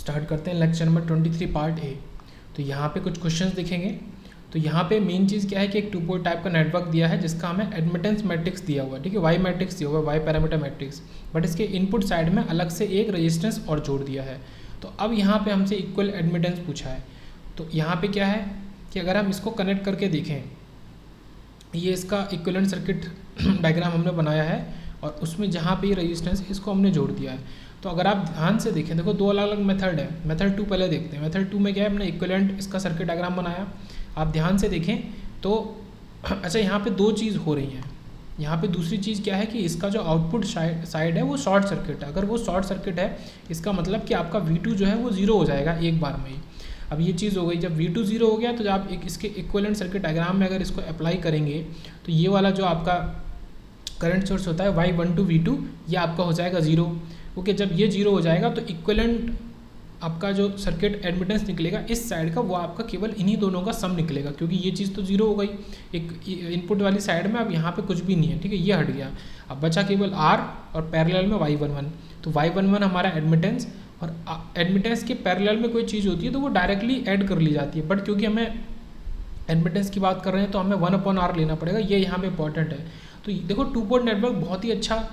Start करते हैं lecture number 23 part A. तो यहाँ पे कुछ क्वेश्चंस दिखेंगे। तो यहाँ पे मेन चीज़ क्या है कि एक टू पोर्ट टाइप का नेटवर्क दिया है जिसका हमें एडमिटेंस मैट्रिक्स दिया हुआ है, ठीक है, वाई मैट्रिक्स दिया हुआ है, वाई पैरामीटर मैट्रिक्स, बट इसके इनपुट साइड में अलग से एक रेजिस्टेंस और जोड़ दिया है। तो अब यहाँ पे हमसे इक्वल एडमिटेंस पूछा है। तो यहाँ पे क्या है कि अगर हम इसको कनेक्ट करके देखें, ये इसका इक्विवेलेंट सर्किट डायग्राम हमने बनाया है और उसमें जहाँ पे ये रेजिस्टेंस इसको हमने जोड़ दिया है। तो अगर आप ध्यान से देखें, देखो दो अलग अलग मेथड है। मेथड 2 पहले देखते हैं। मेथड 2 में क्या है, हमने इक्विवेलेंट इसका सर्किट डायग्राम बनाया। आप ध्यान से देखें तो अच्छा यहाँ पे दो चीज़ हो रही हैं। यहाँ पे दूसरी चीज़ क्या है कि इसका जो आउटपुट साइड है वो शॉर्ट सर्किट है। अगर वो शॉर्ट सर्किट है इसका मतलब कि आपका V2 जो है वो 0 हो जाएगा एक बार में ही। अब ये चीज़ हो गई, जब V2 0 हो गया तो जब आप इसके इक्विवेलेंट सर्किट डायग्राम में अगर इसको अप्लाई करेंगे तो ये वाला जो आपका करंट सोर्स होता है Y12 V2 ये आपका हो जाएगा 0। ओके, जब ये 0 हो जाएगा तो इक्विवेलेंट आपका जो सर्किट एडमिटेंस निकलेगा इस साइड का वो आपका केवल इन्हीं दोनों का सम निकलेगा, क्योंकि ये चीज़ तो 0 हो गई एक इनपुट वाली साइड में। अब यहाँ पे कुछ भी नहीं है, ठीक है, ये हट गया। अब बचा केवल R और पैरेलल में Y11। तो Y11 हमारा एडमिटेंस, और एडमिटेंस के पैरेलल में कोई चीज़ होती है तो वो डायरेक्टली ऐड कर ली जाती है, बट क्योंकि हमें एडमिटेंस की बात कर रहे हैं तो हमें 1/R लेना पड़ेगा, ये यहाँ पे इंपॉर्टेंट है। तो देखो टू पोर्ट नेटवर्क बहुत ही अच्छा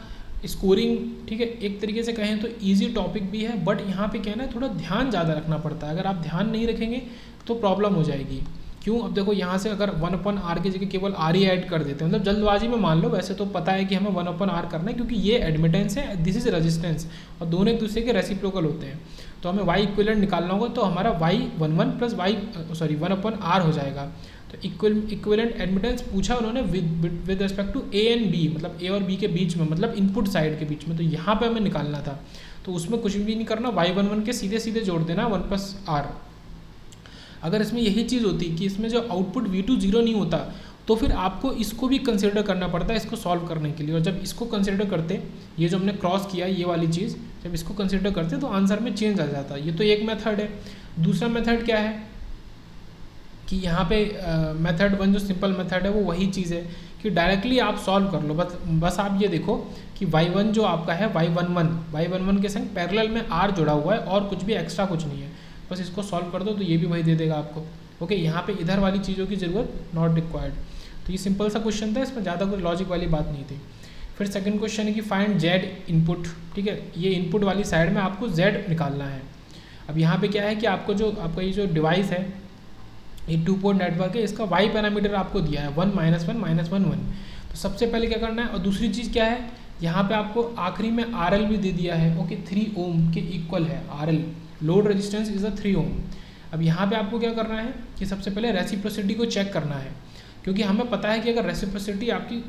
स्कोरिंग, ठीक है, एक तरीके से कहें तो इजी टॉपिक भी है, बट यहाँ पे क्या है ना, थोड़ा ध्यान ज़्यादा रखना पड़ता है। अगर आप ध्यान नहीं रखेंगे तो प्रॉब्लम हो जाएगी। क्यों? अब देखो यहाँ से अगर 1/R की जगह केवल R ही ऐड कर देते हैं, मतलब जल्दबाजी में मान लो, वैसे तो पता है कि हमें 1/R करना है क्योंकि ये एडमिटेंस है, दिस इज रेजिस्टेंस, और दोनों एक दूसरे के रेसिप्रोकल होते हैं। तो हमें Y इक्विवेलेंट निकालना होगा, तो हमारा Y11 प्लस 1/R हो जाएगा। तो इक्विवेलेंट एडमिटेंस पूछा उन्होंने with respect to A and B, मतलब A और B के बीच में, मतलब इनपुट साइड के बीच में। तो यहाँ पे हमें निकालना था, तो उसमें कुछ भी नहीं करना, Y11 के सीधे सीधे जोड़ देना 1+R। अगर इसमें यही चीज़ होती कि इसमें जो आउटपुट V2 0 नहीं होता तो फिर आपको इसको भी कंसिडर करना पड़ता है इसको सॉल्व करने के लिए। और जब इसको कंसिडर करते, ये जो हमने क्रॉस किया ये वाली चीज़, जब इसको कंसिडर करते तो आंसर में चेंज आ जाता है। ये तो एक मेथड है। दूसरा मेथड क्या है कि यहाँ पे मेथड 1 जो सिंपल मेथड है वो वही चीज़ है कि डायरेक्टली आप सॉल्व कर लो। बस आप ये देखो कि Y1 जो आपका है Y11 के संग पैरेलल में R जुड़ा हुआ है और कुछ भी एक्स्ट्रा कुछ नहीं है। बस इसको सॉल्व कर दो तो ये भी वही दे देगा आपको। ओके, यहाँ पे इधर वाली चीज़ों की ज़रूरत नॉट रिक्वायर्ड। तो ये सिंपल सा क्वेश्चन था, इसमें ज़्यादा कुछ लॉजिक वाली बात नहीं थी। फिर सेकंड क्वेश्चन है कि फाइंड Z इनपुट, ठीक है, ये इनपुट वाली साइड में आपको Z निकालना है। अब यहाँ पे क्या है कि आपका ये जो डिवाइस है, ये टू पोर्ट नेटवर्क है, इसका Y पैरामीटर आपको दिया है 1 -1 -1 1। तो सबसे पहले क्या करना है, और दूसरी चीज़ क्या है, यहाँ पे आपको आखिरी में RL भी दे दिया है। ओके, 3 ओम के इक्वल है RL, load resistance is a 3 ओम। अब यहाँ पे आपको क्या करना है कि सबसे पहले रेसिप्रोसिटी को चेक करना है, क्योंकि हमें पता है कि अगर रेसिप्रोसिटी आपकी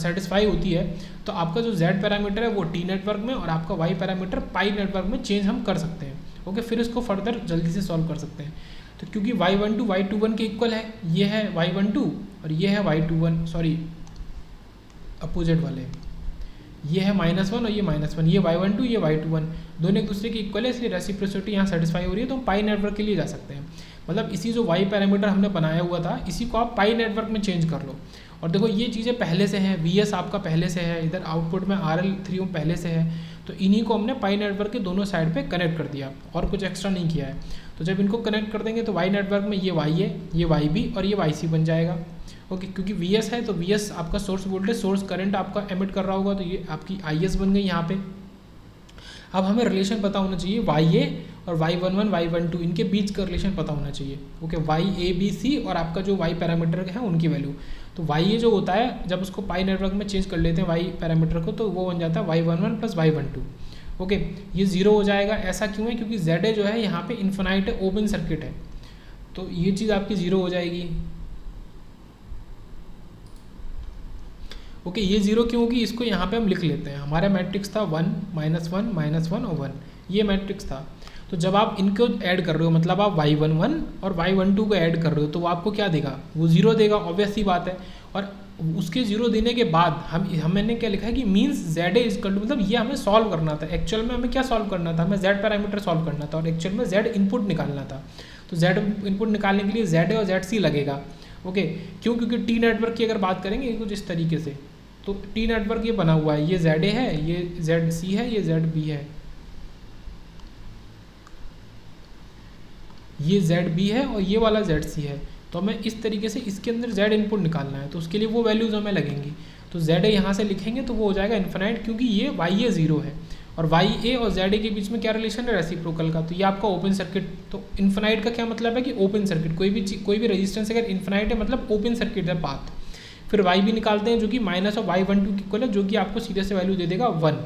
सेटिस्फाई होती है तो आपका जो Z पैरामीटर है वो T नेटवर्क में और आपका Y पैरामीटर पाई नेटवर्क में चेंज हम कर सकते हैं। ओके, फिर इसको फर्दर जल्दी से सॉल्व कर सकते हैं। तो क्योंकि Y12 Y21 के इक्वल है, ये है Y12 और ये है Y21, सॉरी अपोजिट वाले, ये है -1 और ये -1, ये Y12 ये Y21, दोनों एक दूसरे के इक्वल है, इसलिए रेसिप्रोसिटी यहाँ सेटिस्फाई हो रही है तो हम पाई नेटवर्क के लिए जा सकते हैं। मतलब इसी जो Y पैरामीटर हमने बनाया हुआ था इसी को आप पाई नेटवर्क में चेंज कर लो। और देखो ये चीज़ें पहले से हैं, VS आपका पहले से है, इधर आउटपुट में RL 3 ओम पहले से है, तो इन्हीं को हमने पाई नेटवर्क के दोनों साइड पे कनेक्ट कर दिया और कुछ एक्स्ट्रा नहीं किया है। तो जब इनको कनेक्ट कर देंगे तो Y नेटवर्क में ये Y है, ये YB और ये YC बन जाएगा। ओके, क्योंकि VS है तो VS आपका सोर्स वोल्टेज, सोर्स करंट आपका एमिट कर रहा होगा, तो ये आपकी IS बन गई यहाँ पे। अब हमें रिलेशन पता होना चाहिए YA और Y11 Y12 इनके बीच का रिलेशन पता होना चाहिए। ओके, YABC और आपका जो Y पैरामीटर है उनकी वैल्यू, तो YA जो होता है जब उसको पाई नेटवर्क में चेंज कर लेते हैं Y पैरामीटर को, तो वो बन जाता है Y11 प्लस Y12। ओके, ये 0 हो जाएगा। ऐसा क्यों है? क्योंकि ZA जो है यहाँ पे इन्फिनाइट है, ओपन सर्किट है, तो ये चीज़ आपकी 0 हो जाएगी। ओके, ये 0 क्यों होगी, इसको यहाँ पे हम लिख लेते हैं। हमारा मैट्रिक्स था 1 -1 -1 और 1, ये मैट्रिक्स था। तो जब आप इनको ऐड कर रहे हो, मतलब आप Y11 और Y12 को ऐड कर रहे हो, तो वो आपको क्या देगा, वो 0 देगा, ऑब्वियस सी बात है। और उसके 0 देने के बाद मैंने क्या लिखा है कि मीन्स ZA इक्वल टू, मतलब ये हमें सॉल्व करना था। एक्चुअल में हमें क्या सॉल्व करना था, हमें Z पैरामीटर सॉल्व करना था और एक्चुअल में Z इनपुट निकालना था। तो Z इनपुट निकालने के लिए ZA और ZC लगेगा। ओके, क्यों? क्योंकि T नेटवर्क की अगर बात करेंगे कुछ इस तरीके से, तो T नेटवर्क ये बना हुआ है, ये ZA है, ये ZC है, ये ZB है। ये जेड बी है और ये वाला जेड सी है, तो हमें इस तरीके से इसके अंदर जेड इनपुट निकालना है, तो उसके लिए वो वैल्यूज़ हमें लगेंगी। तो जेड ए यहाँ से लिखेंगे तो वो हो जाएगा इन्फिनाइट, क्योंकि ये वाई ए 0 है और वाई ए और जेड ए के बीच में क्या रिलेशन है, रेसिप्रोकल का। तो ये आपका ओपन सर्किट, तो इन्फिनाइट का क्या मतलब है कि ओपन सर्किट, कोई भी रेजिस्टेंस अगर इन्फिनाइट है मतलब ओपन सर्किट है पाथ। फिर वाई भी निकालते हैं जो कि माइनस ऑफ वाई 1 2 की इक्वल है, जो कि आपको सीधे से वैल्यू दे देगा 1।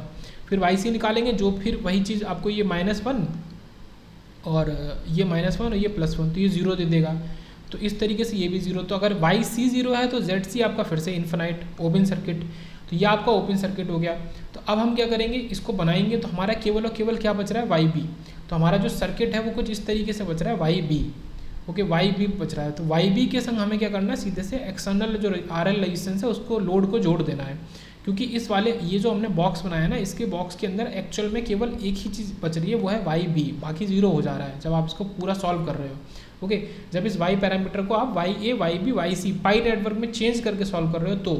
फिर वाई सी निकालेंगे जो फिर वही चीज़ आपको ये -1 और ये -1 और ये +1, तो ये 0 दे देगा। तो इस तरीके से ये भी 0, तो अगर वाई सी 0 है तो जेड सी आपका फिर से इन्फिनाइट ओपन सर्किट, तो ये आपका ओपन सर्किट हो गया। तो अब हम क्या करेंगे, इसको बनाएंगे तो हमारा केवल और केवल क्या बच रहा है, वाई बी। तो हमारा जो सर्किट है वो कुछ इस तरीके से बच रहा है, Y B. Okay, Y B बच रहा है। तो वाई बी के संग हमें क्या करना है, सीधे से एक्सटर्नल जो आर एल रेजिस्टेंस है उसको लोड को जोड़ देना है, क्योंकि इस वाले ये जो हमने बॉक्स बनाया है ना, इसके बॉक्स के अंदर एक्चुअल में केवल एक ही चीज़ बच रही है, वो है वाई बी, बाकी 0 हो जा रहा है जब आप इसको पूरा सॉल्व कर रहे हो। ओके, जब इस वाई पैरामीटर को आप वाई ए वाई बी वाई सी पाई नेटवर्क में चेंज करके सॉल्व कर रहे हो तो,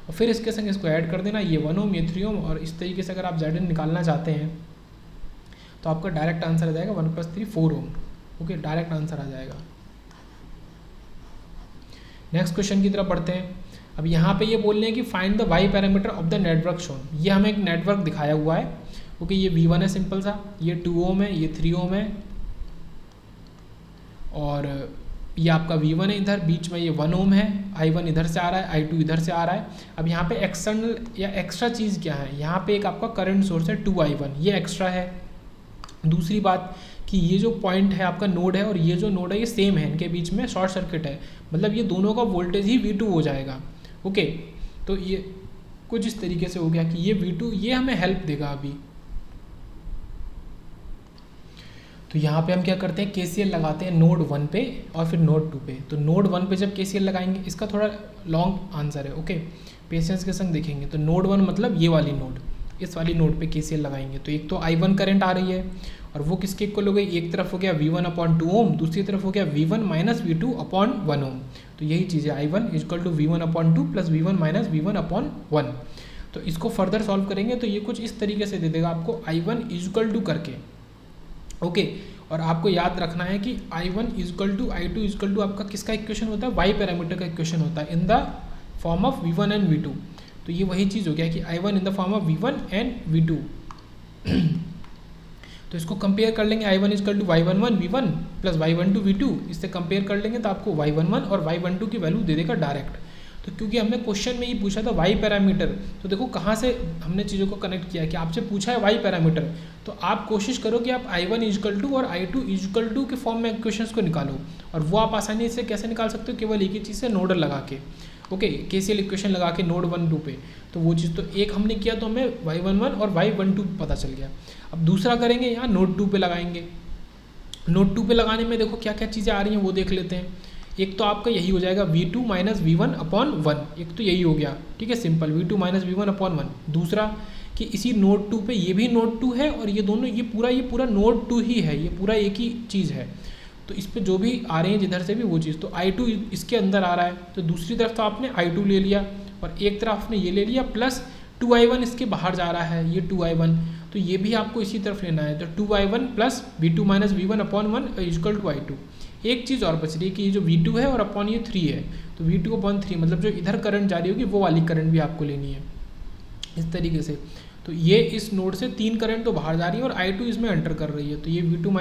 और फिर इसके संग इसको ऐड कर देना, ये 1 ओम ये 3 ओम, और इस तरीके से अगर आप जेड निकालना चाहते हैं तो आपका डायरेक्ट आंसर आ जाएगा 1 + 3 4 ओम। ओके, डायरेक्ट आंसर आ जाएगा। नेक्स्ट क्वेश्चन की तरफ बढ़ते हैं। अब यहाँ पे ये बोल रहे हैं कि find the Y parameter of the network shown. ये हमें एक नेटवर्क दिखाया हुआ है। ओके, ये V1 है सिंपल सा, ये 2 ओम है, ये 3 ओम है, और ये आपका V1 है इधर, बीच में ये 1 ओम है, I1 इधर से आ रहा है, I2 इधर से आ रहा है। अब यहाँ पे एक्सटर्नल या एक्स्ट्रा चीज़ क्या है, यहाँ पे एक आपका करंट सोर्स है 2I1, ये एक्स्ट्रा है। दूसरी बात कि ये जो पॉइंट है आपका नोड है और ये जो नोड है ये सेम है, इनके बीच में शॉर्ट सर्किट है, मतलब ये दोनों का वोल्टेज ही V2 हो जाएगा। ओके, तो ये कुछ इस तरीके से हो गया कि ये V2 ये हमें हेल्प देगा अभी। तो यहाँ पे हम क्या करते हैं, KCL लगाते हैं नोड 1 पे और फिर नोड 2 पे। तो नोड 1 पे जब KCL लगाएंगे, इसका थोड़ा लॉन्ग आंसर है, ओके, पेशेंस के संग देखेंगे। तो नोड 1 मतलब ये वाली नोड, इस वाली नोड पे KCL लगाएंगे तो एक तो I1 करंट आ रही है और वो किसके इक्वल हो गई, एक तरफ हो गया V1/2 ओम, दूसरी तरफ हो गया V1 - V2/1 ओम। तो यही चीज़ है, I1 = V1/2 + V1 - V1/1। तो इसको फर्दर सॉल्व करेंगे तो ये कुछ इस तरीके से दे देगा आपको, I1 = करके। ओके, और आपको याद रखना है कि I1 = I2 = आपका किसका इक्वेशन होता है, वाई पैरामीटर का इक्वेशन होता है इन the form of V1 and V2। तो ये वही चीज़ हो गया कि I1 in the form of V1 and V2। तो इसको कंपेयर कर लेंगे, I1 = Y11 V1 + Y12 V2, इससे कंपेयर कर लेंगे तो आपको Y11 और Y12 की वैल्यू दे देगा डायरेक्ट। तो क्योंकि हमने क्वेश्चन में ही पूछा था वाई पैरामीटर, तो देखो कहाँ से हमने चीज़ों को कनेक्ट किया कि आपसे पूछा है वाई पैरामीटर, तो आप कोशिश करो कि आप I1 = और I2 = के फॉर्म में इक्वेशंस को निकालो, और वो आप आसानी से कैसे निकाल सकते हो, केवल एक ही चीज़ से नोडल लगा के। ओके, KCL इक्वेशन लगा के नोड 1 2 पे, तो वो चीज़ तो एक हमने किया तो हमें Y11 और Y12 पता चल गया। अब दूसरा करेंगे, यहाँ नोड 2 पे लगाएंगे। नोड 2 पे लगाने में देखो क्या क्या चीज़ें आ रही हैं वो देख लेते हैं। एक तो आपका यही हो जाएगा V2 - V1/1, एक तो यही हो गया, ठीक है, सिंपल V2 - V1/1। दूसरा कि इसी नोड 2 पे ये भी नोड 2 है और ये दोनों ये पूरा नोड 2 ही है, ये पूरा एक ही चीज़ है। तो इस पे जो भी आ रहे हैं जिधर से भी वो चीज़, तो I2 इसके अंदर आ रहा है, तो दूसरी तरफ तो आपने I2 ले लिया और एक तरफ आपने ये ले लिया, प्लस 2I1 इसके बाहर जा रहा है, ये 2I1, तो ये भी आपको इसी तरफ लेना है। तो 2I1 + V2 - V1/1 = I2। एक चीज़ और बच रही है कि ये जो V2 है और अपॉन ये 3 है, तो V2/3 मतलब जो इधर करंट जा रही होगी वो वाली करंट भी आपको लेनी है इस तरीके से। तो ये इस नोड से 3 करंट तो बाहर जा रही है और I2 इसमें एंटर कर रही है, तो ये V2 -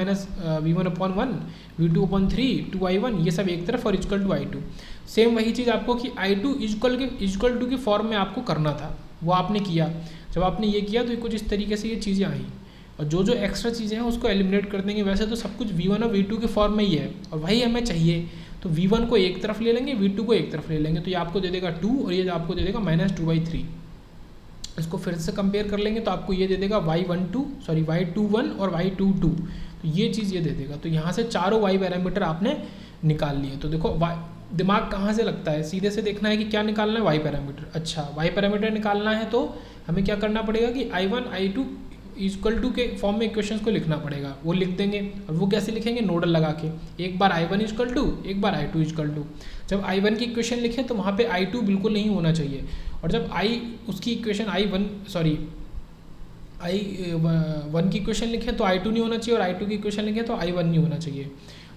V1/1 V2/3 2I1 ये सब एक तरफ और = I2। सेम वही चीज़ आपको कि I2 = के फॉर्म में आपको करना था, वो आपने किया। जब आपने ये किया तो कुछ इस तरीके से ये चीज़ें आई, और जो जो एक्स्ट्रा चीज़ें हैं उसको एलिमिनेट कर देंगे। वैसे तो सब कुछ V1 और V2 के फॉर्म में ही है और वही हमें चाहिए, तो V1 को एक तरफ ले लेंगे, V2 को एक तरफ ले लेंगे, तो ये आपको दे देगा 2 और ये आपको दे देगा -2/3। इसको फिर से कंपेयर कर लेंगे तो आपको ये दे देगा Y21 और Y22, तो ये चीज़ ये दे देगा। तो यहाँ से चारों वाई पैरामीटर आपने निकाल लिए। तो देखो दिमाग कहाँ से लगता है, सीधे से देखना है कि क्या निकालना है, वाई पैरामीटर। अच्छा, वाई पैरामीटर निकालना है तो हमें क्या करना पड़ेगा कि I1 I2 = के फॉर्म में इक्वेशंस को लिखना पड़ेगा, वो लिख देंगे। और वो कैसे लिखेंगे, नोडल लगा के, एक बार I1 = एक बार I2 = जब I1 की इक्वेशन लिखें तो वहाँ पे I2 बिल्कुल नहीं होना चाहिए, और जब उसकी इक्वेशन I1 की इक्वेशन लिखें तो I2 नहीं होना चाहिए, और I2 की इक्वेशन लिखें तो I1 नहीं होना चाहिए।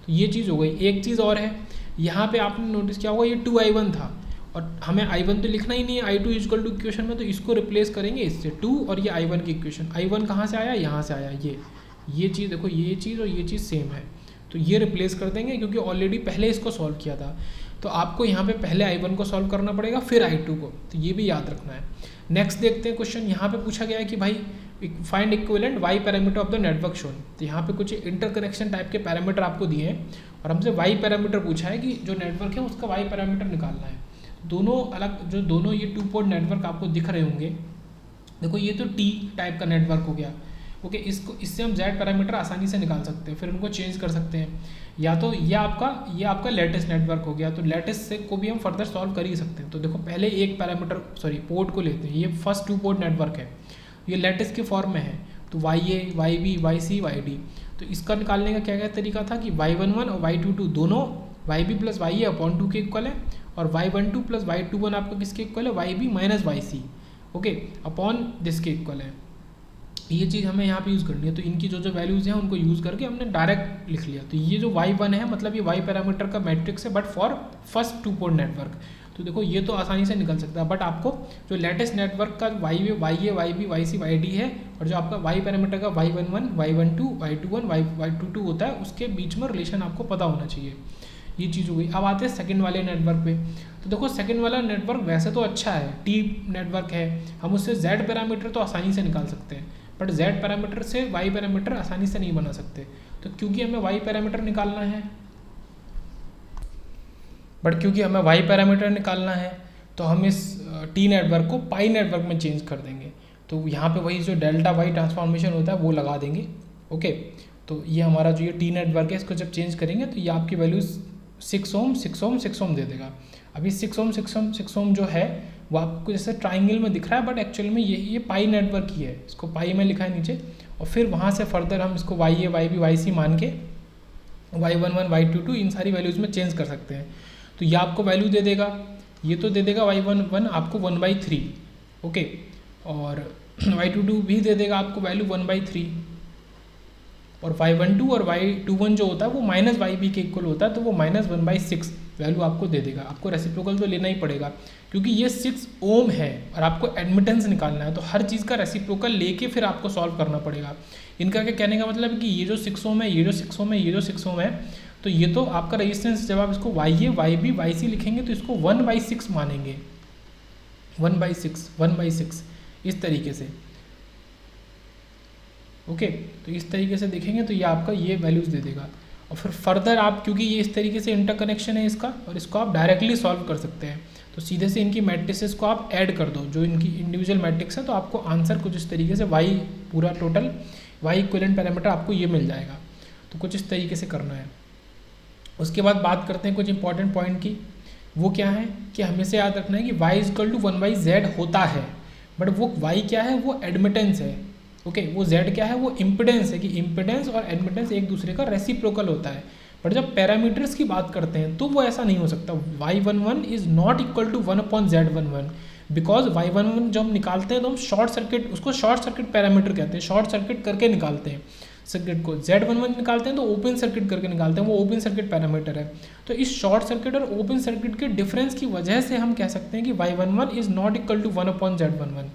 तो ये चीज़ हो गई। एक चीज़ और है, यहाँ पे आपने नोटिस किया होगा ये 2i1 था और हमें i1 तो लिखना ही नहीं है i2 इक्वल टू इक्वेशन में, तो इसको रिप्लेस करेंगे इससे 2 और ये i1 की इक्वेशन। i1 कहाँ से आया, यहाँ से आया, ये चीज़ देखो, ये चीज़ और ये चीज़ सेम है, तो ये रिप्लेस कर देंगे क्योंकि ऑलरेडी पहले इसको सॉल्व किया था। तो आपको यहाँ पे पहले i1 को सॉल्व करना पड़ेगा फिर i2 को, तो ये भी याद रखना है। नेक्स्ट देखते हैं क्वेश्चन, यहाँ पे पूछा गया है कि भाई find equivalent Y parameter of the network shown. तो यहाँ पे कुछ इंटरकनेक्शन टाइप के पैरामीटर आपको दिए हैं और हमसे वाई पैरामीटर पूछा है कि जो नेटवर्क है उसका वाई पैरामीटर निकालना है। दोनों अलग, जो दोनों ये 2 पोर्ट नेटवर्क आपको दिख रहे होंगे, देखो ये तो टी टाइप का नेटवर्क हो गया, ओके, इससे हम जेड पैरामीटर आसानी से निकाल सकते हैं, फिर उनको चेंज कर सकते हैं। या तो ये आपका लेटेस्ट नेटवर्क हो गया, तो लेटेस्ट से को भी हम फर्दर सॉल्व कर ही सकते हैं। तो देखो पहले एक पैरामीटर पोर्ट को लेते हैं, ये फर्स्ट 2 पोर्ट नेटवर्क है, ये लेटेस्ट के फॉर्म में है, तो YA, YB, YC, YD। तो इसका निकालने का क्या तरीका था कि Y11 और Y22 दोनों YB प्लस YA अपॉन 2 के इक्वल है और Y12 प्लस Y21 आपका किसके इक्वल है, YB minus YC, okay, upon this के इक्वल है। ये चीज़ हमें यहाँ पे यूज़ करनी है, तो इनकी जो वैल्यूज़ हैं उनको यूज़ करके हमने डायरेक्ट लिख लिया। तो ये जो Y1 है मतलब ये Y पैरामीटर का मैट्रिक्स है, but for first 2 port network. तो देखो ये तो आसानी से निकल सकता है, बट आपको जो लेटेस्ट नेटवर्क का YA, YB, YC, YD है और जो आपका Y पैरामीटर का Y11, Y12, Y21, Y22 होता है, उसके बीच में रिलेशन आपको पता होना चाहिए। ये चीज़ हो गई। अब आते हैं सेकंड वाले नेटवर्क पे। तो देखो सेकंड वाला नेटवर्क वैसे तो अच्छा है, टी नेटवर्क है, हम उससे Z पैरामीटर तो आसानी से निकाल सकते हैं, बट Z पैरामीटर से Y पैरामीटर आसानी से नहीं बना सकते। तो क्योंकि हमें Y पैरामीटर निकालना है, तो हम इस टी नेटवर्क को पाई नेटवर्क में चेंज कर देंगे। तो यहाँ पे वही जो डेल्टा वाई ट्रांसफॉर्मेशन होता है वो लगा देंगे, ओके। तो ये हमारा जो ये टी नेटवर्क है, इसको जब चेंज करेंगे तो ये आपकी वैल्यूज़ 6 ओम 6 ओम 6 ओम दे देगा। अभी 6 ओम 6 ओम जो है वो आपको जैसे ट्राइंगल में दिख रहा है, बट एक्चुअल में ये पाई नेटवर्क ही है, इसको पाई में लिखा है नीचे। और फिर वहाँ से फर्दर हम इसको YA, YB, YC मान के Y11, Y22 इन सारी वैल्यूज़ में चेंज कर सकते हैं। तो ये आपको वैल्यू दे देगा, ये तो दे देगा Y11 आपको 1/3, ओके, और Y22 भी दे देगा आपको वैल्यू 1/3, और Y12 और Y21 जो होता है वो माइनस YB के इक्वल होता है, तो वो -1/6 वैल्यू आपको दे देगा। आपको रेसिप्रोकल तो लेना ही पड़ेगा क्योंकि ये 6 ओम है और आपको एडमिटेंस निकालना है, तो हर चीज़ का रेसिप्रोकल लेके फिर आपको सॉल्व करना पड़ेगा। इनका क्या कहने का मतलब है कि ये जो 6 ओम है, ये जो 6 ओम है, ये जो 6 ओम है, तो ये तो आपका रेजिस्टेंस, जब आप इसको YA, YB, YC लिखेंगे तो इसको 1/6 मानेंगे, 1/6 इस तरीके से, ओके। तो इस तरीके से देखेंगे तो ये आपका ये वैल्यूज़ दे देगा। और फिर फर्दर आप, क्योंकि ये इस तरीके से इंटरकनेक्शन है इसका, और इसको आप डायरेक्टली सॉल्व कर सकते हैं, तो सीधे से इनकी मैट्रिसेस को आप ऐड कर दो, जो इनकी इंडिविजुअल मैट्रिक्स है, तो आपको आंसर कुछ इस तरीके से Y पूरा टोटल Y इक्विवेलेंट पैरामीटर आपको ये मिल जाएगा। तो कुछ इस तरीके से करना है। उसके बाद बात करते हैं कुछ इंपॉर्टेंट पॉइंट की। वो क्या है कि हमेशा याद रखना है कि Y = 1/Z होता है, बट वो Y क्या है, वो एडमिटेंस है, ओके। वो Z क्या है, वो इम्पिडेंस है, कि इम्पिडेंस और एडमिटेंस एक दूसरे का रेसिप्रोकल होता है। बट जब पैरामीटर्स की बात करते हैं तो वो ऐसा नहीं हो सकता। Y11 is not equal to 1/Z11, because Y11 जब हम निकालते हैं तो हम शॉर्ट सर्किट, उसको शॉर्ट सर्किट पैरामीटर कहते हैं, शॉर्ट सर्किट करके निकालते हैं सर्किट को। Z11 निकालते हैं तो ओपन सर्किट करके निकालते हैं, वो ओपन सर्किट पैरामीटर है। तो इस शॉर्ट सर्किट और ओपन सर्किट के डिफरेंस की वजह से हम कह सकते हैं कि Y11 is not equal to 1/Z11।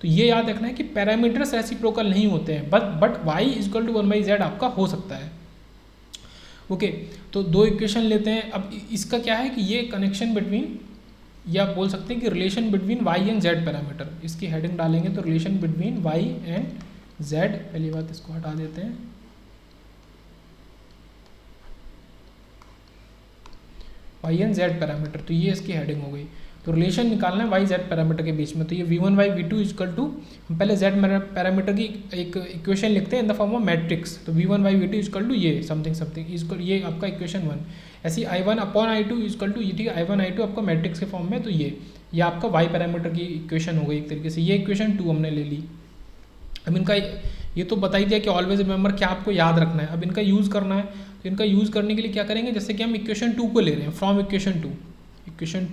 तो ये याद रखना है कि पैरामीटर्स रेसिप्रोकल नहीं होते हैं, बट Y = 1/Z आपका हो सकता है, ओके। तो दो इक्वेशन लेते हैं। अब इसका क्या है कि ये कनेक्शन बिटवीन, या बोल सकते हैं कि relation between Y and Z parameter, इसकी हेडिंग डालेंगे तो relation between Y and Z, पहली बात इसको हटा देते हैं, Y एंड Z पैरामीटर, तो ये इसकी हेडिंग हो गई। तो रिलेशन निकालना है Y Z पैरामीटर के बीच में। तो ये V1 by V2 equal to, हम पहले Z पैरामीटर की एक इक्वेशन लिखते हैं in the form of matrix. तो V1 by V2 equal to ये समथिंग इक्वल, ये आपका इक्वेशन 1। ऐसी I1 upon I2 equal to ये, ठीक है, I1 I2 आपका मैट्रिक्स के फॉर्म में, तो ये आपका Y पैरामीटर की इक्वेशन हो गई एक तरीके से। ये इक्वेशन 2 हमने ले ली। अब इनका ये तो बता ही दिया कि ऑलवेज रिमेंबर क्या आपको याद रखना है। अब इनका यूज़ करना है, तो इनका यूज़ करने के लिए क्या करेंगे, जैसे कि हम इक्वेशन 2 को ले रहे हैं, फ्रॉम इक्वेशन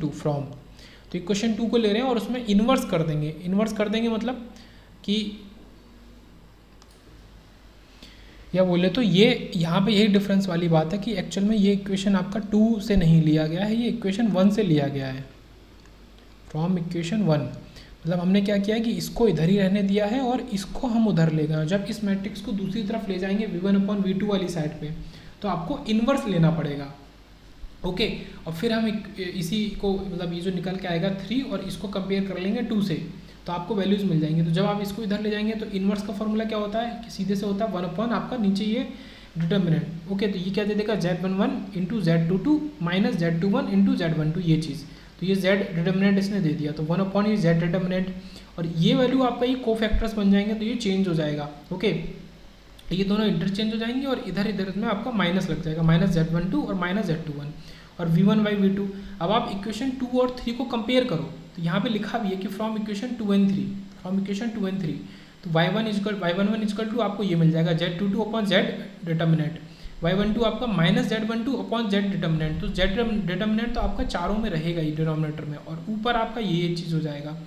2 फ्रॉम, तो इक्वेशन 2 को ले रहे हैं और उसमें इन्वर्स कर देंगे मतलब कि या बोले तो ये यहाँ पे यही डिफरेंस वाली बात है कि एक्चुअल में ये इक्वेशन आपका 2 से नहीं लिया गया है, ये इक्वेशन 1 से लिया गया है, फ्रॉम इक्वेशन 1। मतलब हमने क्या किया है कि इसको इधर ही रहने दिया है और इसको हम उधर ले गए। जब इस मैट्रिक्स को दूसरी तरफ ले जाएंगे V1/V2 वाली साइड पे, तो आपको इन्वर्स लेना पड़ेगा। ओके, और फिर हम इसी को मतलब ये जो निकल के आएगा 3 और इसको कंपेयर कर लेंगे 2 से, तो आपको वैल्यूज़ मिल जाएंगी। तो जब आप इसको इधर ले जाएंगे तो इन्वर्स का फॉर्मूला क्या होता है कि सीधे से होता है 1 आपका नीचे ये डिटर्मिनेंट। ओके, तो ये क्या दे देगा Z11 into Z22 minus Z21 into Z12, ये चीज़। तो ये Z डिटर्मिनेंट इसने दे दिया, तो 1 ये Z डिटर्मिनेंट, और ये वैल्यू आपका ये कोफैक्टर्स बन जाएंगे, तो ये चेंज हो जाएगा। ओके, ये दोनों इंटरचेंज हो जाएंगे और इधर इधर में आपका माइनस लग जाएगा, माइनस Z12 और माइनस Z21 और V1/V2। अब आप इक्वेशन 2 और 3 को कंपेयर करो, तो यहाँ पे लिखा भी है कि from equation 2 and 3, from equation 2 and 3, तो y11 इजकल टू आपको ये मिल जाएगा Z22 upon Z determinant, y12 आपका minus Z12 upon Z determinant. तो Z डिटर्मिनेंट तो आपका चारों में रहेगा ही डिनोमिनेटर में, और ऊपर आपका ये चीज़ हो जाएगा।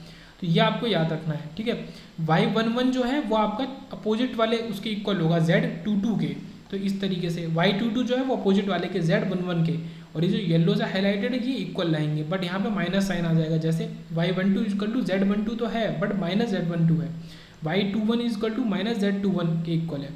तो ये आपको याद रखना है, ठीक है। y11 जो है वो आपका अपोजिट वाले उसके इक्वल होगा Z22 के, तो इस तरीके से y22 जो है वो अपोजिट वाले के Z11 के, और ये जो येलो से हाईलाइटेड है ये इक्वल लाएंगे, बट यहाँ पे माइनस साइन आ जाएगा। जैसे y12 इजकल टू Z12 तो है बट माइनस Z12 है, y21 is equal to minus Z21 के इक्वल है,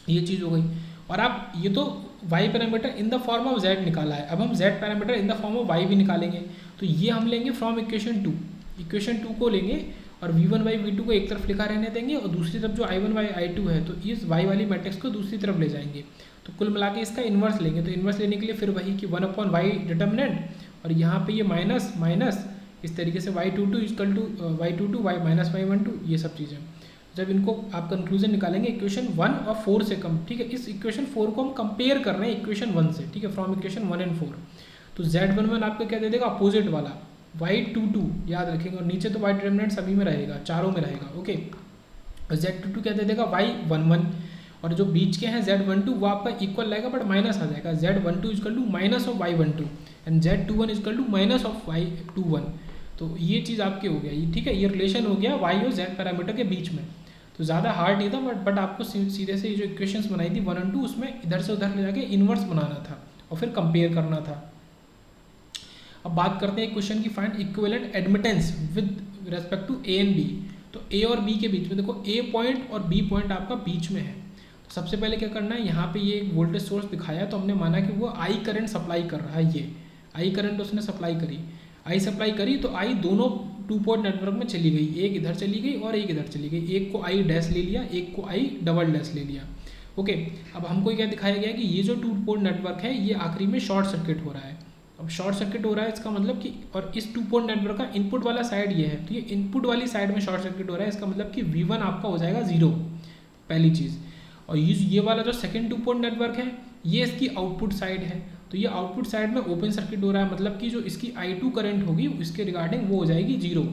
ये चीज़ हो गई। और आप ये तो y parameter in the form of z निकाला है, अब हम z parameter in the form of y भी निकालेंगे। तो ये हम लेंगे फ्रॉम इक्वेशन 2, इक्वेशन 2 को लेंगे और V1/V2 को एक तरफ लिखा रहने देंगे, और दूसरी तरफ जो I1/I2 है तो इस y वाली मैट्रिक्स को दूसरी तरफ ले जाएंगे। तो कुल मिला के इसका इन्वर्स लेंगे, तो इन्वर्स लेने के लिए फिर वही कि 1/y डिटर्मिनेंट, और यहाँ पे ये माइनस माइनस, इस तरीके से y22 is equal to y22 y minus y12, ये सब चीज़ें। जब इनको आप कंक्लूजन निकालेंगे इक्वेशन 1 और 4 से कम, ठीक है। इस इक्वेशन 4 को हम कंपेयर कर रहे हैं इक्वेशन 1 से, ठीक है, फ्रॉम इक्वेशन 1 and 4। तो Z11 आपको क्या दे देगा, अपोजिट वाला y22 याद रखेंगे, और नीचे तो y डिटर्मिनेंट सभी में रहेगा, चारों में रहेगा। ओके, Z22 क्या दे देगा, y11, और जो बीच के हैं Z12 वो आपका इक्वल रहेगा बट माइनस आ जाएगा, Z12 is equal to minus of y12 and Z21 is equal to minus of y21। तो ये चीज़ आपके हो गया, ये ठीक है, ये रिलेशन हो गया y और z पैरामीटर के बीच में। तो ज़्यादा हार्ड नहीं था, बट आपको सीधे से जो इक्वेशंस बनाई थी 1 और 2, उसमें इधर से उधर ले जाके इन्वर्स बनाना था और फिर कंपेयर करना था। अब बात करते हैं क्वेश्चन की, find equivalent admittance with respect to A and B. तो ए और बी के बीच में, देखो ए पॉइंट और बी पॉइंट आपका बीच में है। तो सबसे पहले क्या करना है, यहाँ पे ये एक वोल्टेज सोर्स दिखाया, तो हमने माना कि वो आई करंट सप्लाई कर रहा है, ये आई करंट उसने सप्लाई करी, आई सप्लाई करी, तो आई दोनों 2 पोर्ट नेटवर्क में चली गई, एक इधर चली गई और एक इधर चली गई, एक को आई डैश ले लिया, एक को आई डबल डैश ले लिया। ओके, अब हमको क्या दिखाया गया कि ये जो 2 पोर्ट नेटवर्क है ये आखिरी में शॉर्ट सर्किट हो रहा है। अब शॉर्ट सर्किट हो रहा है इसका मतलब कि, और इस 2 पोर्ट नेटवर्क का इनपुट वाला साइड ये है, तो ये इनपुट वाली साइड में शॉर्ट सर्किट हो रहा है, इसका मतलब कि V1 आपका हो जाएगा 0, पहली चीज़। और ये वाला जो सेकेंड 2 पोर्ट नेटवर्क है ये इसकी आउटपुट साइड है, तो ये आउटपुट साइड में ओपन सर्किट हो रहा है, मतलब कि जो इसकी I2 करंट होगी इसके रिगार्डिंग वो हो जाएगी 0।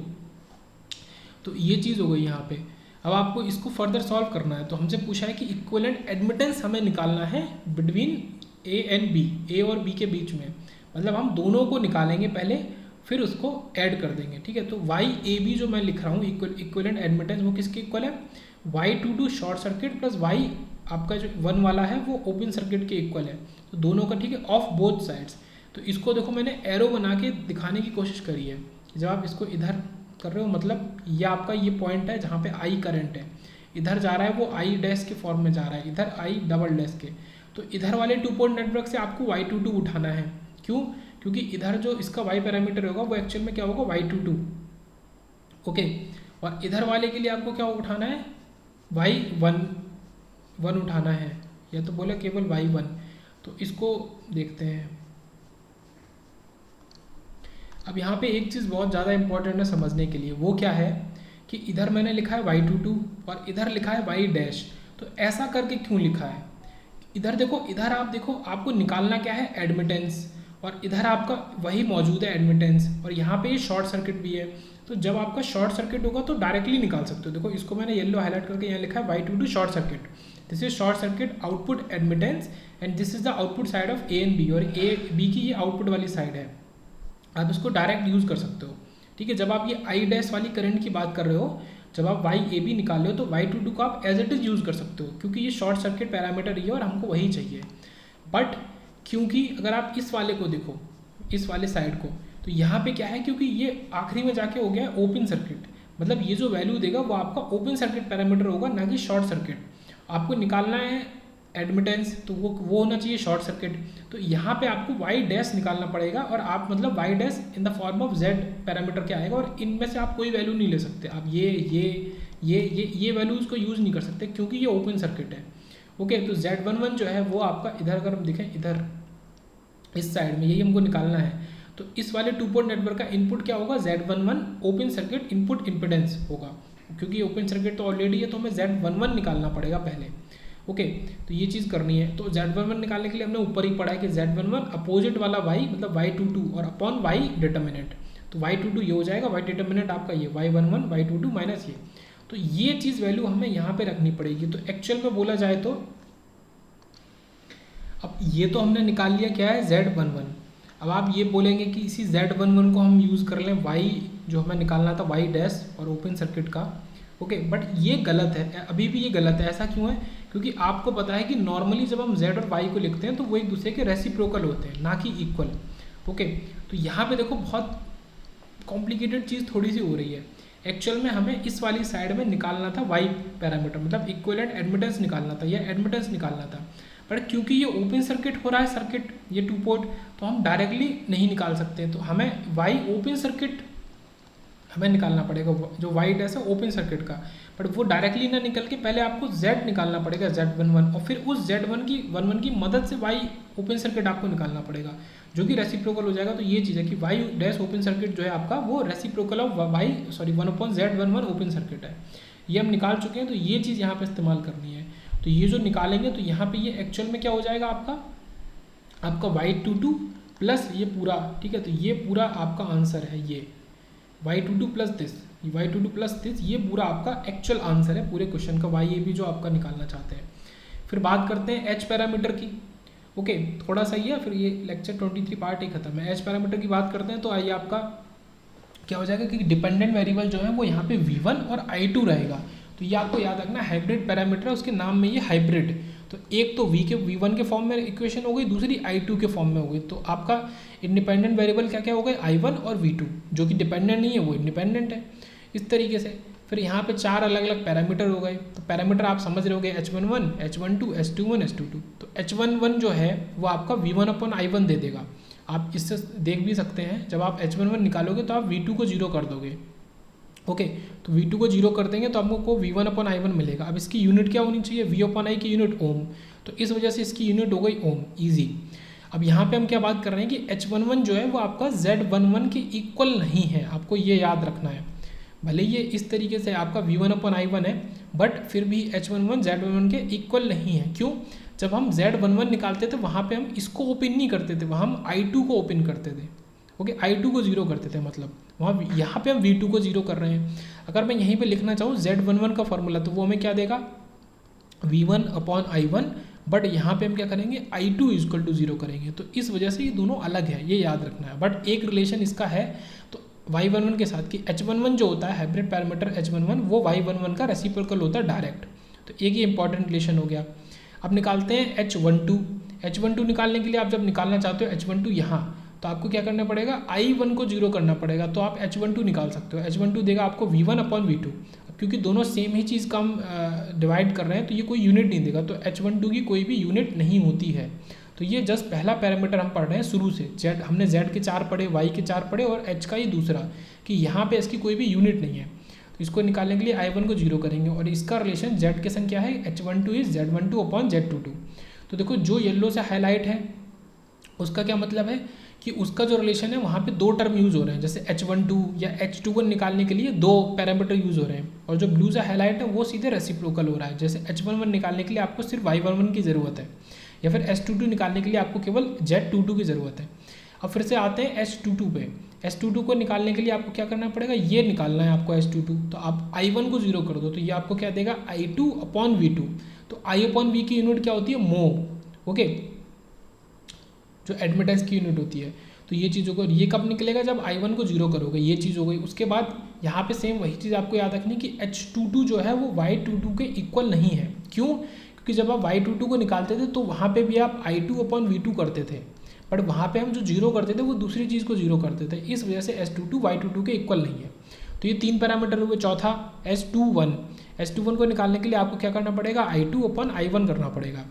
तो ये चीज़ हो गई यहाँ पे। अब आपको इसको फर्दर सॉल्व करना है, तो हमसे पूछा है कि इक्विवेलेंट एडमिटेंस हमें निकालना है बिटवीन ए एंड बी, ए और बी के बीच में, मतलब हम दोनों को निकालेंगे पहले फिर उसको ऐड कर देंगे, ठीक है। तो वाई ए बी जो मैं लिख रहा हूँ इक्विवेलेंट एडमिटेंस वो किसके इक्वल है, y22 short circuit plus y आपका जो 1 वाला है वो ओपन सर्किट के इक्वल है, तो दोनों का, ठीक है, ऑफ बोथ साइड्स। तो इसको देखो मैंने एरो बना के दिखाने की कोशिश करी है, जब आप इसको इधर कर रहे हो, मतलब ये आपका ये पॉइंट है जहाँ पे आई करंट है, इधर जा रहा है वो आई डैश के फॉर्म में जा रहा है, इधर आई डबल डैश के। तो इधर वाले 2 पोर्ट नेटवर्क से आपको y22 उठाना है, क्यों, क्योंकि इधर जो इसका y पैरामीटर होगा वो एक्चुअल में क्या होगा, y22। ओके, और इधर वाले के लिए आपको क्या उठाना है, y1 उठाना है, या तो बोले केवल y1। तो इसको देखते हैं। अब यहाँ पे एक चीज़ बहुत ज़्यादा इंपॉर्टेंट है समझने के लिए, वो क्या है कि इधर मैंने लिखा है y22 और इधर लिखा है y डैश। तो ऐसा करके क्यों लिखा है, इधर देखो, इधर आप देखो, आपको निकालना क्या है, एडमिटेंस, और इधर आपका वही मौजूद है एडमिटेंस, और यहाँ पे ये शॉर्ट सर्किट भी है। तो जब आपका शॉर्ट सर्किट होगा तो डायरेक्टली निकाल सकते हो। देखो इसको मैंने येलो हाईलाइट करके यहाँ लिखा है y22 short circuit, this is short circuit output admittance and this is the output side of A and B, और ए बी की ये आउटपुट वाली साइड है, आप इसको डायरेक्ट यूज़ कर सकते हो, ठीक है। जब आप ये आई डैश वाली करंट की बात कर रहे हो जब आप वाई ए बी निकाल रहे हो तो y22 को आप एज इट इज़ यूज़ कर सकते हो, क्योंकि ये शॉर्ट सर्किट पैरामीटर ही है और हमको वही चाहिए। बट क्योंकि अगर आप इस वाले को देखो, इस वाले साइड को, तो यहाँ पे क्या है, क्योंकि ये आखिरी में जाके हो गया ओपन सर्किट, मतलब ये जो वैल्यू देगा वो आपका ओपन सर्किट पैरामीटर होगा, ना कि शॉर्ट सर्किट। आपको निकालना है एडमिटेंस, तो वो होना चाहिए शॉर्ट सर्किट। तो यहाँ पे आपको वाई डैश निकालना पड़ेगा, और आप मतलब Y dash in the form of Z parameter क्या आएगा, और इनमें से आप कोई वैल्यू नहीं ले सकते। आप ये वैल्यूज़ को यूज़ नहीं कर सकते, क्योंकि ये ओपन सर्किट है। ओके, तो Z11 जो है वो आपका इधर, अगर हम देखें इधर इस साइड में, यही हमको निकालना है। तो इस वाले टू पोर्ट नेटवर्क का इनपुट क्या होगा, Z11 open circuit input impedance होगा, क्योंकि ओपन सर्किट तो ऑलरेडी है, तो हमें Z11 निकालना पड़ेगा पहले। ओके, तो ये चीज़ करनी है। तो Z11 निकालने के लिए हमने ऊपर ही पढ़ा है कि Z11 अपोजिट वाला y मतलब Y22 और अपॉन y डिटर्मिनेंट, तो Y22 ये हो जाएगा, y डिटर्मिनेंट आपका ये Y11 Y22 माइनस ये। तो ये चीज़ वैल्यू हमें यहाँ पे रखनी पड़ेगी। तो एक्चुअल में बोला जाए तो अब ये तो हमने निकाल लिया क्या है, Z11। अब आप ये बोलेंगे कि इसी Z11 को हम यूज़ कर लें y जो हमें निकालना था y डैश और ओपन सर्किट का। ओके, बट ये गलत है, अभी भी ये गलत है। ऐसा क्यों है, क्योंकि आपको पता है कि नॉर्मली जब हम z और y को लिखते हैं तो वो एक दूसरे के रेसिप्रोकल होते हैं, ना कि इक्वल। ओके, तो यहाँ पे देखो बहुत कॉम्प्लिकेटेड चीज़ थोड़ी सी हो रही है। एक्चुअल में हमें इस वाली साइड में निकालना था y पैरामीटर, मतलब इक्विवेलेंट एडमिटेंस निकालना था या एडमिटेंस निकालना था। पर क्योंकि ये ओपन सर्किट हो रहा है, सर्किट ये टू पोर्ट, तो हम डायरेक्टली नहीं निकाल सकते। तो हमें y ओपन सर्किट हमें निकालना पड़ेगा, जो y डैश है ओपन सर्किट का। बट वो डायरेक्टली ना निकल के पहले आपको z निकालना पड़ेगा, Z11, और फिर उस Z11 की मदद से y ओपन सर्किट आपको निकालना पड़ेगा, जो कि रेसिप्रोकल हो जाएगा। तो ये चीज़ है कि y डैश ओपन सर्किट जो है आपका वो reciprocal of y 1/Z11 open circuit है। ये हम निकाल चुके हैं, तो ये चीज़ यहाँ पे इस्तेमाल करनी है। तो ये जो निकालेंगे तो यहाँ पे ये एक्चुअल में क्या हो जाएगा आपका y22 प्लस ये पूरा, ठीक है। तो ये पूरा आपका आंसर है, ये y22 plus this, y22 plus this, ये पूरा आपका एक्चुअल आंसर है पूरे क्वेश्चन का, y ए बी जो आपका निकालना चाहते हैं। फिर बात करते हैं एच पैरामीटर की। ओके, थोड़ा सा ही है, फिर ये लेक्चर 23 पार्ट ही खत्म है। एच पैरामीटर की बात करते हैं तो आइए आपका क्या हो जाएगा कि डिपेंडेंट वेरिएबल जो है वो यहाँ पे v1 और i2 रहेगा। तो ये आपको याद रखना, हाइब्रिड पैरामीटर है, उसके नाम में ये हाइब्रिड। तो एक तो v1 के फॉर्म में इक्वेशन हो गई, दूसरी i2 के फॉर्म में हो गई। तो आपका इंडिपेंडेंट वेरिएबल क्या क्या हो गए, i1 और v2, जो कि डिपेंडेंट नहीं है वो इंडिपेंडेंट है। इस तरीके से फिर यहाँ पे 4 अलग अलग पैरामीटर हो गए। तो पैरामीटर आप समझ रहे होगे, h11, h12, h21, h22। तो h11 जो है वो आपका v1/i1 दे देगा। आप इससे देख भी सकते हैं, जब आप h11 निकालोगे तो आप v2 को 0 कर दोगे। ओके, तो v2 को 0 कर देंगे तो आपको v1/i1 मिलेगा। अब इसकी यूनिट क्या होनी चाहिए, v/i की यूनिट ओम, तो इस वजह से इसकी यूनिट हो गई ओम, ईजी। अब यहाँ पे हम क्या बात कर रहे हैं कि h11 जो है वो आपका z11 के इक्वल नहीं है, आपको ये याद रखना है। भले ये इस तरीके से आपका v1/i1 है, बट फिर भी h11 z11 के इक्वल नहीं है। क्यों, जब हम z11 निकालते थे वहाँ पे हम इसको ओपन नहीं करते थे, वहाँ हम i2 को ओपन करते थे। ओके, i2 को 0 करते थे, मतलब वहाँ यहाँ पे हम v2 को 0 कर रहे हैं। अगर मैं यहीं पे लिखना चाहूँ z11 का फॉर्मूला, तो वो हमें क्या देगा, v1/i1, बट यहाँ पे हम क्या करेंगे, i2 = 0 करेंगे। तो इस वजह से ये दोनों अलग है, ये याद रखना है। बट एक रिलेशन इसका है तो y11 के साथ, कि h11 जो होता है हाइब्रिड पैरामीटर h11, वो y11 का रेसिप्रोकल होता है डायरेक्ट। तो एक ही इंपॉर्टेंट रिलेशन हो गया। अब निकालते हैं h12 निकालने के लिए आप जब निकालना चाहते हो h12 यहाँ, तो आपको क्या करना पड़ेगा, i1 को 0 करना पड़ेगा। तो आप h12 निकाल सकते हो, h12 देगा आपको v1/v2। क्योंकि दोनों सेम ही चीज़ का हम डिवाइड कर रहे हैं, तो ये कोई यूनिट नहीं देगा। तो h12 की कोई भी यूनिट नहीं होती है। तो ये जस्ट पहला पैरामीटर हम पढ़ रहे हैं शुरू से, z हमने z के 4 पढ़े, y के 4 पढ़े, और h का ये दूसरा, कि यहाँ पे इसकी कोई भी यूनिट नहीं है। तो इसको निकालने के लिए i1 को 0 करेंगे, और इसका रिलेशन z के संग क्या है, h12 इज z12/z22। तो देखो जो येलो से हाईलाइट है उसका क्या मतलब है कि उसका जो रिलेशन है वहाँ पे 2 टर्म यूज़ हो रहे हैं। जैसे h12 या h21 निकालने के लिए 2 पैरामीटर यूज़ हो रहे हैं, और जो ब्लू से हाईलाइट है वो सीधे रेसिप्रोकल हो रहा है। जैसे h11 निकालने के लिए आपको सिर्फ y11 की ज़रूरत है, या फिर h22 निकालने के लिए आपको केवल z22 की ज़रूरत है। अब फिर से आते हैं h22 पे। h22 को निकालने के लिए आपको क्या करना पड़ेगा, ये निकालना है आपको h22। तो आप i1 को 0 कर दो, तो ये आपको क्या देगा, i2/v2। तो i/v की यूनिट क्या होती है, मो। ओके, जो एडमिटेंस की यूनिट होती है। तो ये चीज़ होगा। ये कब निकलेगा? जब I1 को 0 करोगे, ये चीज़ हो गई। उसके बाद यहाँ पे सेम वही चीज़ आपको याद रखनी कि H22 जो है वो Y22 के इक्वल नहीं है। क्यों? क्योंकि जब आप Y22 को निकालते थे तो वहाँ पे भी आप I2/V2 करते थे, बट वहाँ पे हम जो 0 करते थे वो दूसरी चीज़ को 0 करते थे, इस वजह से H22 Y22 के इक्वल नहीं है। तो ये 3 पैरामीटर हुए। चौथा H21 को निकालने के लिए आपको क्या करना पड़ेगा? I2/I1 करना पड़ेगा।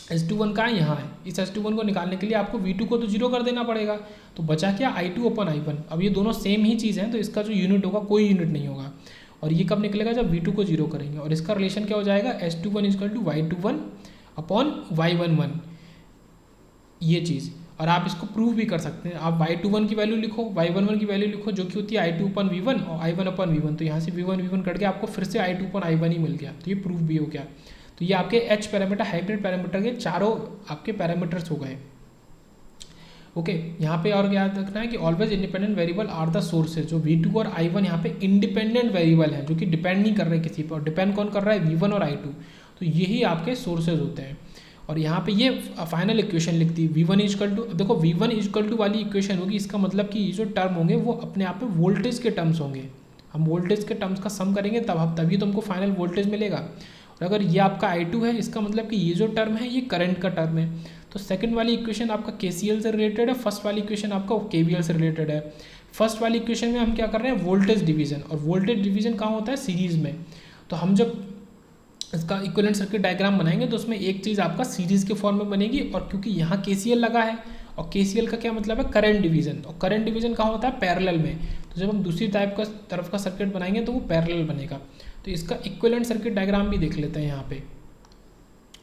H21 कहाँ है? यहाँ है। इस H21 को निकालने के लिए आपको V2 को तो 0 कर देना पड़ेगा, तो बचा क्या? I2/I1। अब ये दोनों सेम ही चीज़ हैं, तो इसका जो यूनिट होगा कोई यूनिट नहीं होगा। और ये कब निकलेगा? जब V2 को 0 करेंगे। और इसका रिलेशन क्या हो जाएगा? H21 = Y21/Y11, ये चीज़। और आप इसको प्रूव भी कर सकते हैं। आप Y21 की वैल्यू लिखो, Y11 की वैल्यू लिखो, जो कि होती है I2/V1 और I1/V1। तो यहाँ से V1 कट के आपको फिर से I2/I1 ही मिल गया, तो ये प्रूफ भी हो गया। तो ये आपके H पैरामीटर, हाइब्रिड पैरामीटर के चारों आपके पैरामीटर्स हो गए। ओके, यहाँ पे और याद रखना है कि always independent variable are the sources. जो V2 और I1 यहाँ पे इंडिपेंडेंट वेरिएबल है, जो कि डिपेंड नहीं कर रहे किसी पर। और डिपेंड कौन कर रहा है? V1 और I2। तो यही आपके सोर्सेज होते हैं। और यहाँ पे ये फाइनल इक्वेशन लिखती है V1 = देखो V1 = वाली इक्वेशन होगी, इसका मतलब कि ये जो टर्म होंगे वो अपने आप में वोल्टेज के टर्म्स होंगे। हम वोल्टेज के टर्म्स का सम करेंगे तभी तो हमको फाइनल वोल्टेज मिलेगा। और अगर ये आपका I2 है, इसका मतलब कि ये जो टर्म है ये करंट का टर्म है। तो सेकंड वाली इक्वेशन आपका KCL से रिलेटेड है, फर्स्ट वाली इक्वेशन आपका KVL से रिलेटेड है। फर्स्ट वाली इक्वेशन में हम क्या कर रहे हैं? Voltage division. और वोल्टेज डिवीजन कहाँ होता है? सीरीज़ में। तो हम जब इसका इक्विवेलेंट सर्किट डायग्राम बनाएंगे तो उसमें एक चीज़ आपका सीरीज़ के फॉर्म में बनेगी। और क्योंकि यहाँ KCL लगा है, और KCL का क्या मतलब है? Current division. और करंट डिवीजन कहाँ होता है? पैरेलल में। तो जब हम दूसरी तरफ का सर्किट बनाएंगे तो वो पैरेलल बनेगा। तो इसका इक्विवेलेंट सर्किट डायग्राम भी देख लेते हैं यहाँ पे।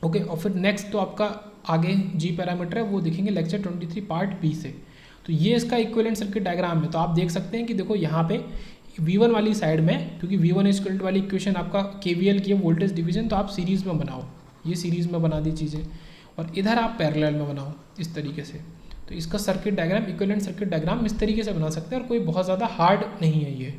ओके, और फिर नेक्स्ट तो आपका आगे G पैरामीटर है, वो देखेंगे लेक्चर 23 पार्ट B से। तो ये इसका इक्विवेलेंट सर्किट डायग्राम है। तो आप देख सकते हैं कि देखो यहाँ पे V1 वाली साइड में, क्योंकि V1 = वाली इक्वेशन आपका KVL की है, वोल्टेज डिवीजन, तो आप सीरीज़ में बनाओ, ये सीरीज़ में बना दी चीज़ें। और इधर आप पैरेलल में बनाओ इस तरीके से। तो इसका circuit diagram, equivalent circuit diagram इस तरीके से बना सकते हैं, और कोई बहुत ज़्यादा हार्ड नहीं है ये।